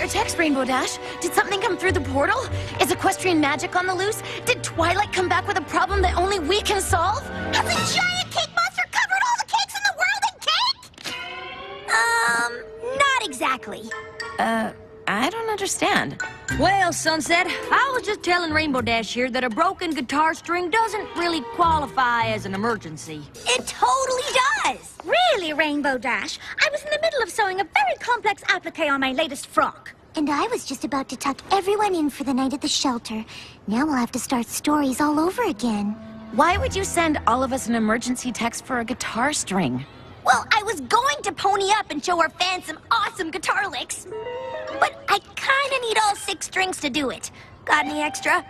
your text, Rainbow Dash. Did something come through the portal? Is equestrian magic on the loose? Did Twilight come back with a problem that only we can solve? Has a giant cake monster covered all the cakes in the world in cake? Not exactly. I don't understand. Well, Sunset, I was just telling Rainbow Dash here that a broken guitar string doesn't really qualify as an emergency. It totally does. Really, Rainbow Dash? I was in the middle of sewing a very complex applique on my latest frock. And I was just about to tuck everyone in for the night at the shelter. Now we'll have to start stories all over again. Why would you send all of us an emergency text for a guitar string? Well, I was going to pony up and show our fans some awesome guitar licks. But I kinda need all 6 strings to do it. Got any extra?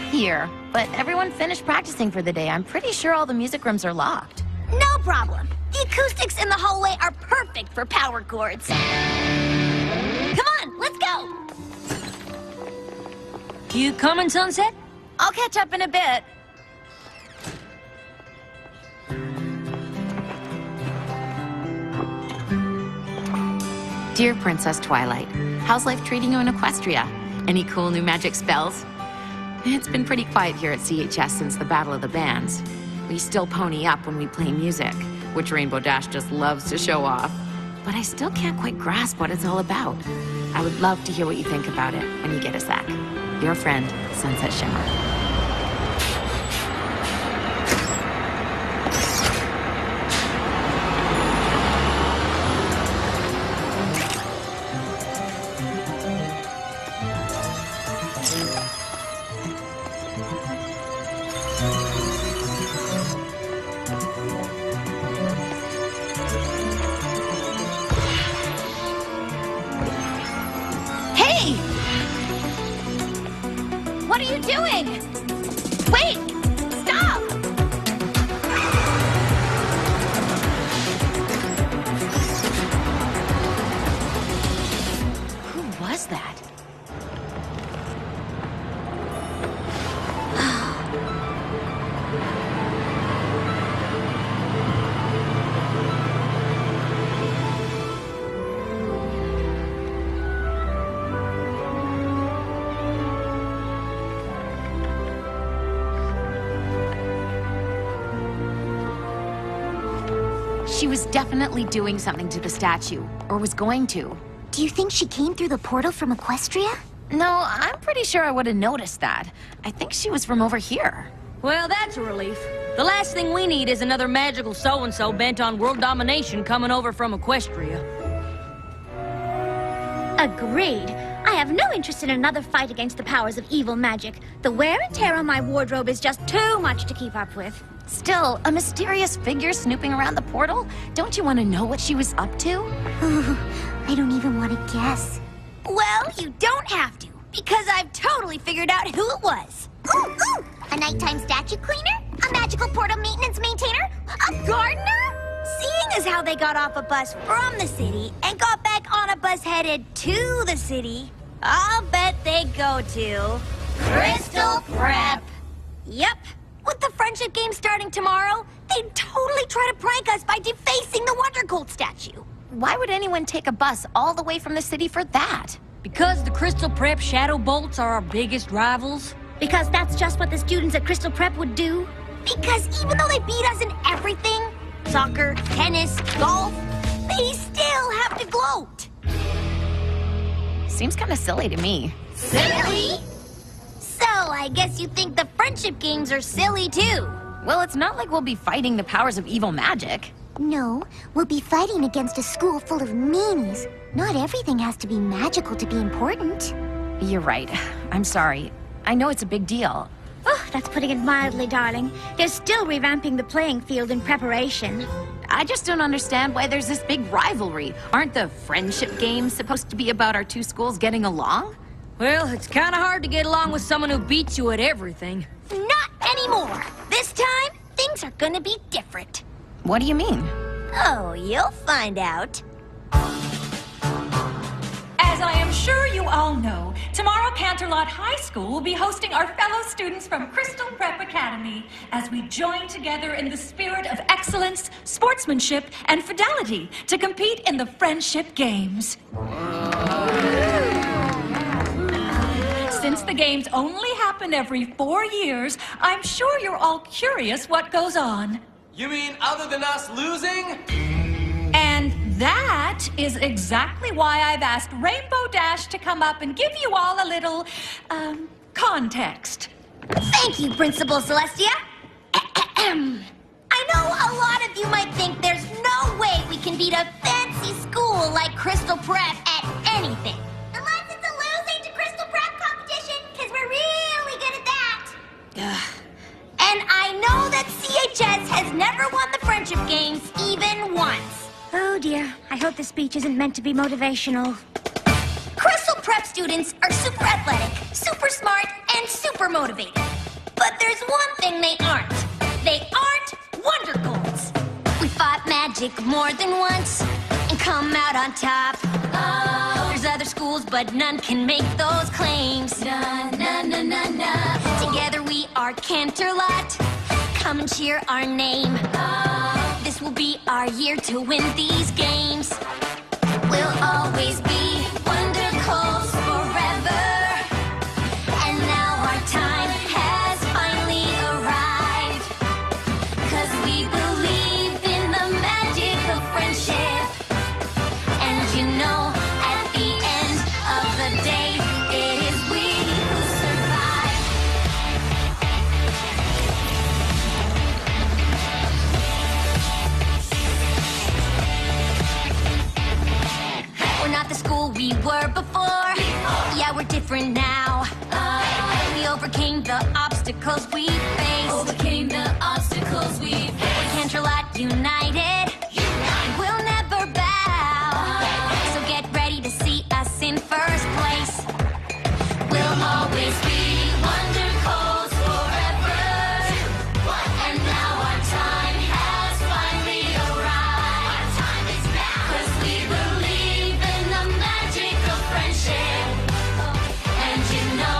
Here, but everyone finished practicing for the day. I'm pretty sure all the music rooms are locked. No problem. The acoustics in the hallway are perfect for power chords. Come on, let's go. You coming, Sunset? I'll catch up in a bit. Dear Princess Twilight, how's life treating you in Equestria? Any cool new magic spells? It's been pretty quiet here at CHS since the Battle of the Bands. We still pony up when we play music, which Rainbow Dash just loves to show off. But I still can't quite grasp what it's all about. I would love to hear what you think about it when you get a sec. Your friend, Sunset Shimmer. What are you doing? Wait! Stop! Who was that? She was definitely doing something to the statue, or was going to. Do you think she came through the portal from Equestria? No, I'm pretty sure I would have noticed that. I think she was from over here. Well, that's a relief. The last thing we need is another magical so-and-so bent on world domination coming over from Equestria. Agreed. I have no interest in another fight against the powers of evil magic. The wear and tear on my wardrobe is just too much to keep up with. Still, a mysterious figure snooping around the portal? Don't you want to know what she was up to? I don't even want to guess. Well, you don't have to, because I've totally figured out who it was. Ooh! A nighttime statue cleaner? A magical portal maintenance maintainer? A gardener? Seeing as how they got off a bus from the city and got back on a bus headed to the city, I'll bet they go to Crystal Prep. Yep. With the friendship game starting tomorrow, they'd totally try to prank us by defacing the Wonder Gold statue. Why would anyone take a bus all the way from the city for that? Because the Crystal Prep Shadow Bolts are our biggest rivals? Because that's just what the students at Crystal Prep would do. Because even though they beat us in everything, soccer, tennis, golf, they still have to gloat. Seems kind of silly to me. Silly? So, I guess you think the friendship games are silly too. Well, it's not like we'll be fighting the powers of evil magic. No, we'll be fighting against a school full of meanies. Not everything has to be magical to be important. You're right. I'm sorry. I know it's a big deal. Oh, that's putting it mildly, darling. They're still revamping the playing field in preparation. I just don't understand why there's this big rivalry. Aren't the friendship games supposed to be about our two schools getting along? Well, it's kind of hard to get along with someone who beats you at everything. Not anymore. This time, things are gonna be different. What Oh, do you mean? you'll find out. As As I am sure you all know, tomorrow Canterlot High School will be hosting our fellow students from Crystal Prep Academy as we join together in the spirit of excellence, sportsmanship, and fidelity to compete in the Friendship Games. Since the games only happen every 4 years, I'm sure you're all curious what goes on. You mean other than us losing? And that is exactly why I've asked Rainbow Dash to come up and give you all a little, context. Thank you, Principal Celestia. I know a lot of you might think there's no way we can beat a fancy school like Crystal Prep at anything. Unless it's a losing to Crystal Prep competition, because we're really good at that. And I know that CHS has never won the Friendship Games even once. Oh dear, I hope the speech isn't meant to be motivational. Crystal Prep students are super athletic, super smart, and super motivated. But there's one thing they aren't. They aren't Wonder Golds. We fought magic more than once and come out on top. Oh, there's other schools, but none can make those claims. Na, na, na, na, na. Together we are Canterlot. Come and cheer our name. Oh, this will be our year to win these games. We'll always be Wonder Golds forever. And now our time has finally arrived. 'Cause we believe in the magic of friendship. And you know, at the end of the day, it is we who survive. We're not the school we were before. Yeah, we're different now. We overcame the obstacles we faced. We're Canterlot united. We'll never bow. So get ready to see us in first place. We'll always be Wonder Golds forever. And now our time has finally arrived. 'Cause we believe in the magic of friendship. And you know,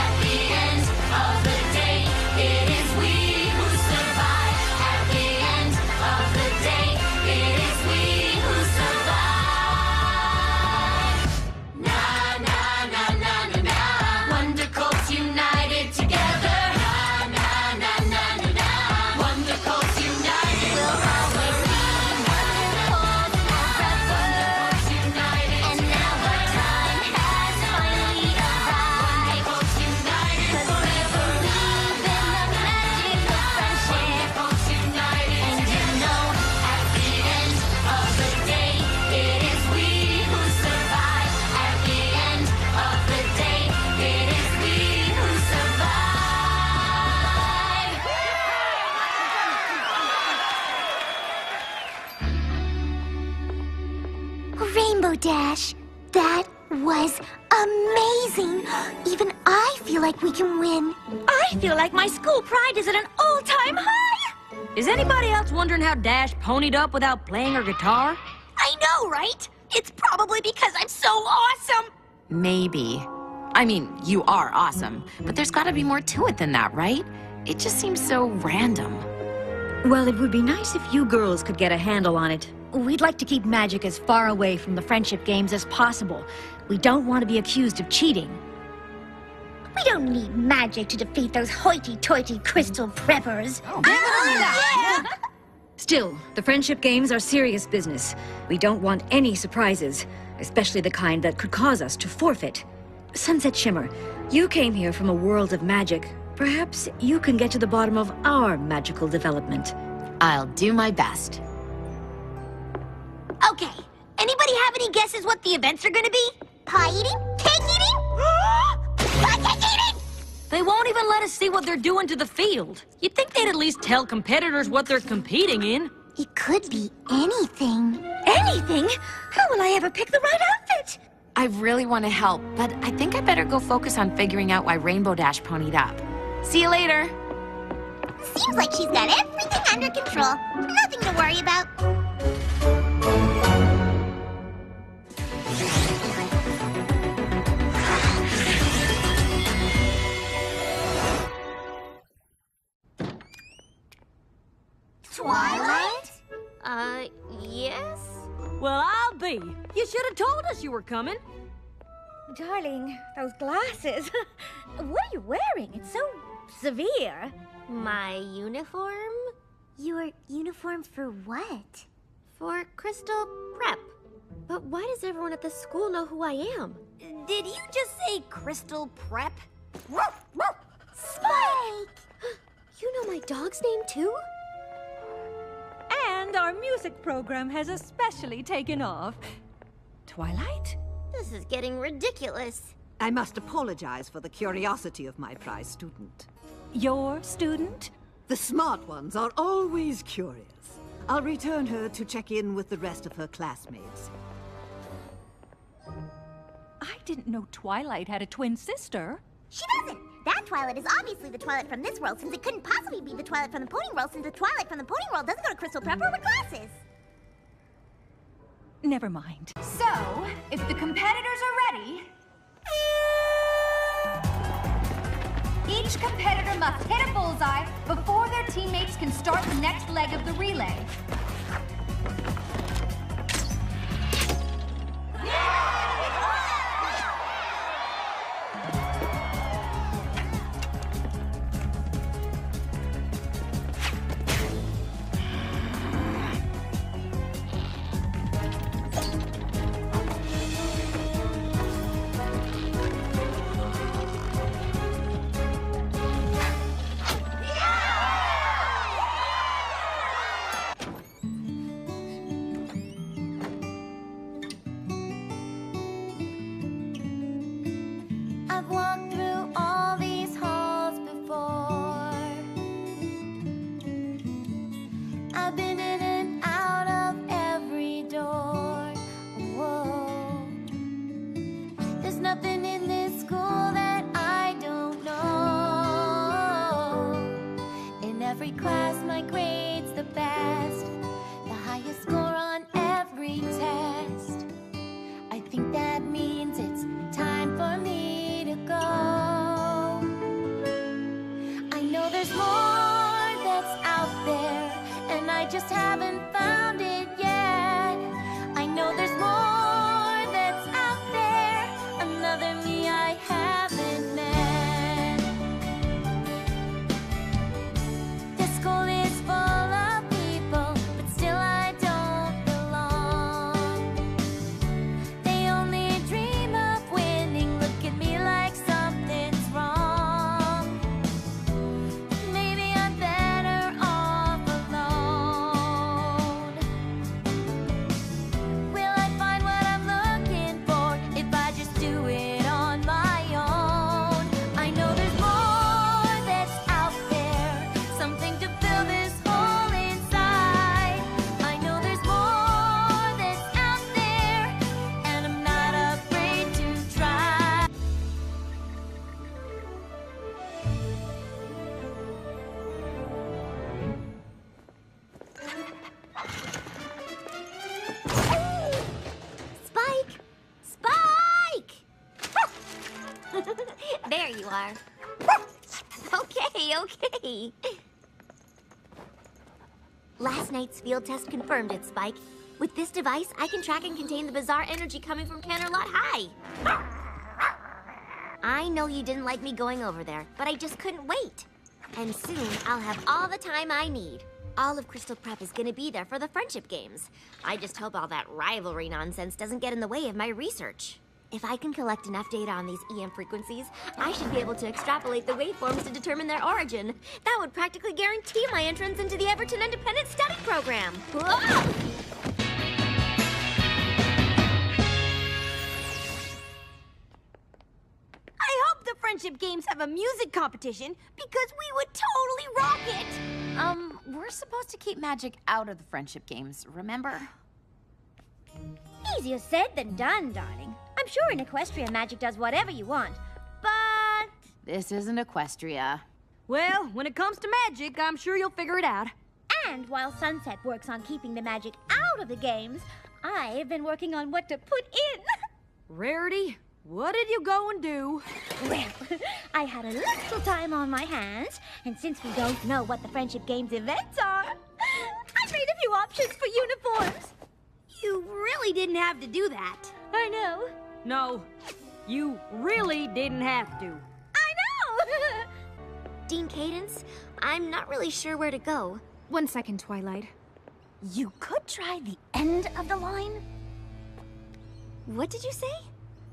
at the end of the day, it is we who survive. At the end of the day, it is we who survive. Na na na na na na. Wonder Golds united together. Na na na na na. Wonder Golds united. We'll always be Wonder Golds forever. And now our time has finally arrived. 'Cause we believe in the magic of friendship. And you know, at the end of the day, it is we who survive. At the end of the day, it is we who survive. Rainbow Dash, that was amazing. Even I feel like we can win. I feel like my school pride is at an all-time high! Is anybody else wondering how Dash ponied up without playing her guitar? I know, right? It's probably because I'm so awesome. Maybe. I mean, you are awesome, but there's gotta be more to it than that, right? It just seems so random. Well, it would be nice if you girls could get a handle on it. We'd like to keep magic as far away from the Friendship Games as possible. We don't want to be accused of cheating. We don't need magic to defeat those hoity-toity crystal preppers. Yeah! Still, the Friendship Games are serious business. We don't want any surprises, especially the kind that could cause us to forfeit. Sunset Shimmer, you came here from a world of magic. Perhaps you can get to the bottom of our magical development. I'll do my best. Okay, anybody have any guesses what the events are gonna be? Pie eating? Cake eating? Pancake eating? They won't even let us see what they're doing to the field. You'd think they'd at least tell competitors what they're competing in. It could be anything. Anything? How will I ever pick the right outfit? I really want to help, but I think I better go focus on figuring out why Rainbow Dash ponied up. See you later. Seems like she's got everything under control. Nothing to worry about. Golly, you should have told us you were coming. Darling, those glasses. What are you wearing? It's so severe. My uniform? Your uniform for what? For Crystal Prep. But why does everyone at the school know who I am? Did you just say Crystal Prep? Spike! You know my dog's name too? And our music program has especially taken off. Twilight? This is getting ridiculous. I must apologize for the curiosity of my prize student. Your student? The smart ones are always curious. I'll return her to check in with the rest of her classmates. I didn't know Twilight had a twin sister. She doesn't! That Twilight is obviously the Twilight from this world, since it couldn't possibly be the Twilight from the Pony World, since the Twilight from the Pony World doesn't go to Crystal Prep or wear glasses. Never mind. So, if the competitors are ready, each competitor must hit a bullseye before their teammates can start the next leg of the relay. I've walked through all these halls before. I've been in and out of every door. Whoa. There's nothing in this school that I don't know. In every class, my grade's the best. The highest score on every test. I think that means it's time for me to go. I know there's more that's out there, and I just haven't found it yet. I know there's more that's out there, another me I haven't met. This school is full of people, but still I don't belong. They only dream of winning, look at me like something's wrong. Maybe I'm better off alone. Will I find what I'm looking for if I just do it on my own? I know there's more that's out there, something to fill this hole inside. I know there's more that's out there, and I'm not afraid to try. Spike! Spike! There you are. Okay. Last night's field test confirmed it, Spike. With this device, I can track and contain the bizarre energy coming from Canterlot High. I know you didn't like me going over there, but I just couldn't wait. And soon, I'll have all the time I need. All of Crystal Prep is gonna be there for the friendship games. I just hope all that rivalry nonsense doesn't get in the way of my research. If I can collect enough data on these EM frequencies, I should be able to extrapolate the waveforms to determine their origin. That would practically guarantee my entrance into the Everton Independent Study Program. Whoa! I hope the friendship games have a music competition, because we would totally rock it! We're supposed to keep magic out of the friendship games, remember? Easier said than done, darling. I'm sure in Equestria magic does whatever you want, but... This isn't Equestria. Well, when it comes to magic, I'm sure you'll figure it out. And while Sunset works on keeping the magic out of the games, I've been working on what to put in. Rarity, what did you go and do? Well, I had a little time on my hands, and since we don't know what the Friendship Games events are, I made a few options for uniforms. You really didn't have to do that. I know. No, you really didn't have to. I know! Dean Cadence, I'm not really sure where to go. 1 second, Twilight. You could try the end of the line. What did you say?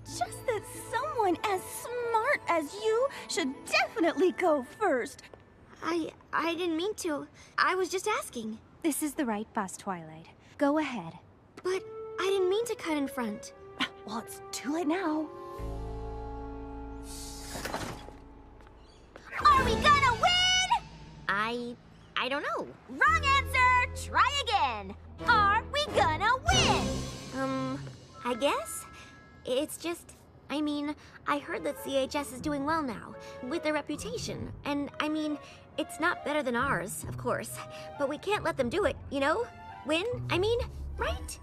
Just that someone as smart as you should definitely go first. I didn't mean to. I was just asking. This is the right bus, Twilight. Go ahead. But I didn't mean to cut in front. Well, it's too late now. Are we gonna win? I don't know. Wrong answer! Try again! Are we gonna win? I guess? It's just, I heard that CHS is doing well now, with their reputation. And, it's not better than ours, of course. But we can't let them do it, you know? Win, right?